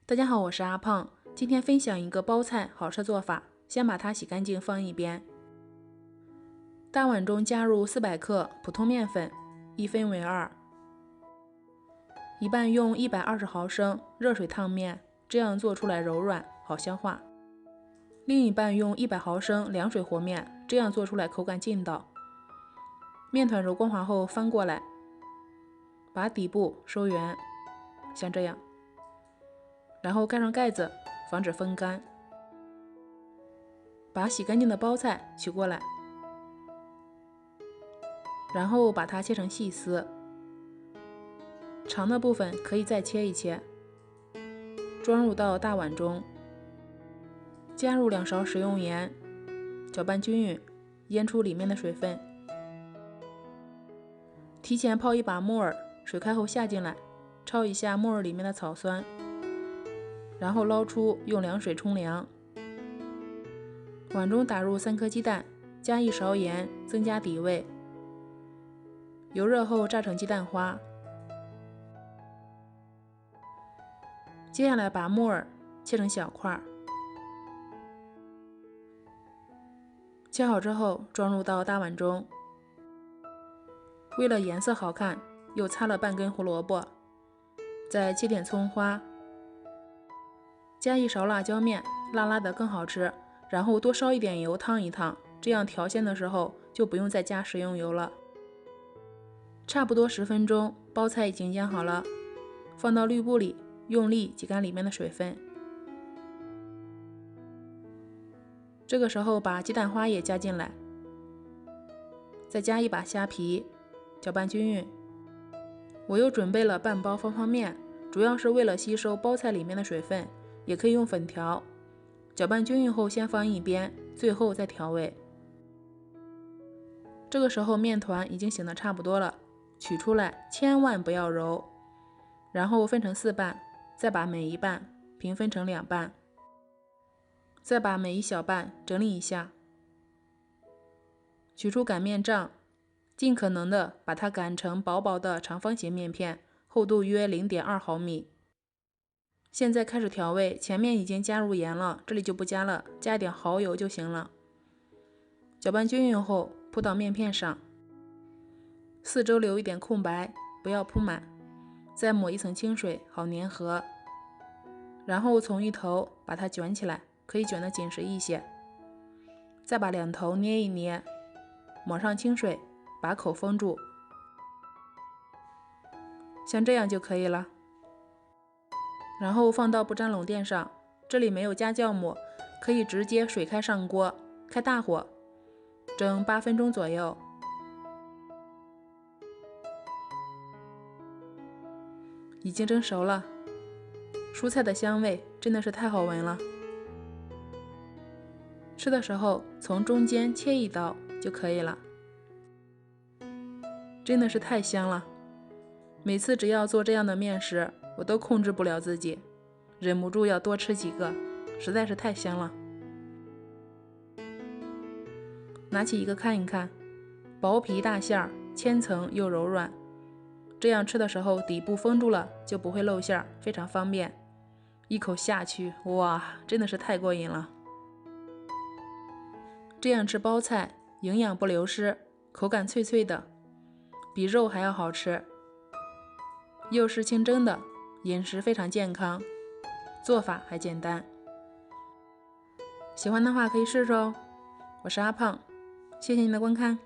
大家好，我是阿胖，今天分享一个包菜好吃做法。先把它洗干净放一边。大碗中加入400克普通面粉，一分为二，一半用120毫升热水烫面，这样做出来柔软好消化。另一半用100毫升凉水和面，这样做出来口感劲道。面团揉光滑后翻过来，把底部收圆，像这样。然后盖上盖子，防止风干。把洗干净的包菜取过来，然后把它切成细丝，长的部分可以再切一切，装入到大碗中，加入2勺食用盐，搅拌均匀，腌出里面的水分。提前泡一把木耳，水开后下进来，焯一下木耳里面的草酸，然后捞出，用凉水冲凉。碗中打入3颗鸡蛋，加1勺盐，增加底味。油热后炸成鸡蛋花。接下来把木耳切成小块，切好之后装入到大碗中。为了颜色好看，又擦了半根胡萝卜，再切点葱花，加1勺辣椒面，辣辣的更好吃。然后多烧一点油烫一烫，这样调馅的时候就不用再加食用油了。差不多10分钟，包菜已经腌好了，放到滤布里，用力挤干里面的水分。这个时候把鸡蛋花也加进来，再加一把虾皮，搅拌均匀。我又准备了半包方便面，主要是为了吸收包菜里面的水分，也可以用粉条。搅拌均匀后先放一边，最后再调味。这个时候面团已经醒得差不多了，取出来，千万不要揉，然后分成4瓣，再把每一半平分成2半，再把每一小半整理一下，取出擀面杖，尽可能的把它擀成薄薄的长方形面片，厚度约0.2毫米。现在开始调味，前面已经加入盐了，这里就不加了，加一点蚝油就行了。搅拌均匀后铺到面片上，四周留一点空白，不要铺满，再抹一层清水，好粘合。然后从一头把它卷起来，可以卷得紧实一些，再把2头捏一捏，抹上清水，把口封住，像这样就可以了。然后放到不粘笼垫上，这里没有加酵母，可以直接水开上锅，开大火，蒸8分钟左右。已经蒸熟了，蔬菜的香味真的是太好闻了。吃的时候从中间切一刀就可以了，真的是太香了。每次只要做这样的面食，我都控制不了自己，忍不住要多吃几个，实在是太香了。拿起一个看一看，薄皮大馅儿，千层又柔软，这样吃的时候底部封住了，就不会露馅儿，非常方便。一口下去，哇，真的是太过瘾了。这样吃包菜，营养不流失，口感脆脆的，比肉还要好吃。又是清蒸的，饮食非常健康，做法还简单。喜欢的话可以试试哦。我是阿胖，谢谢您的观看。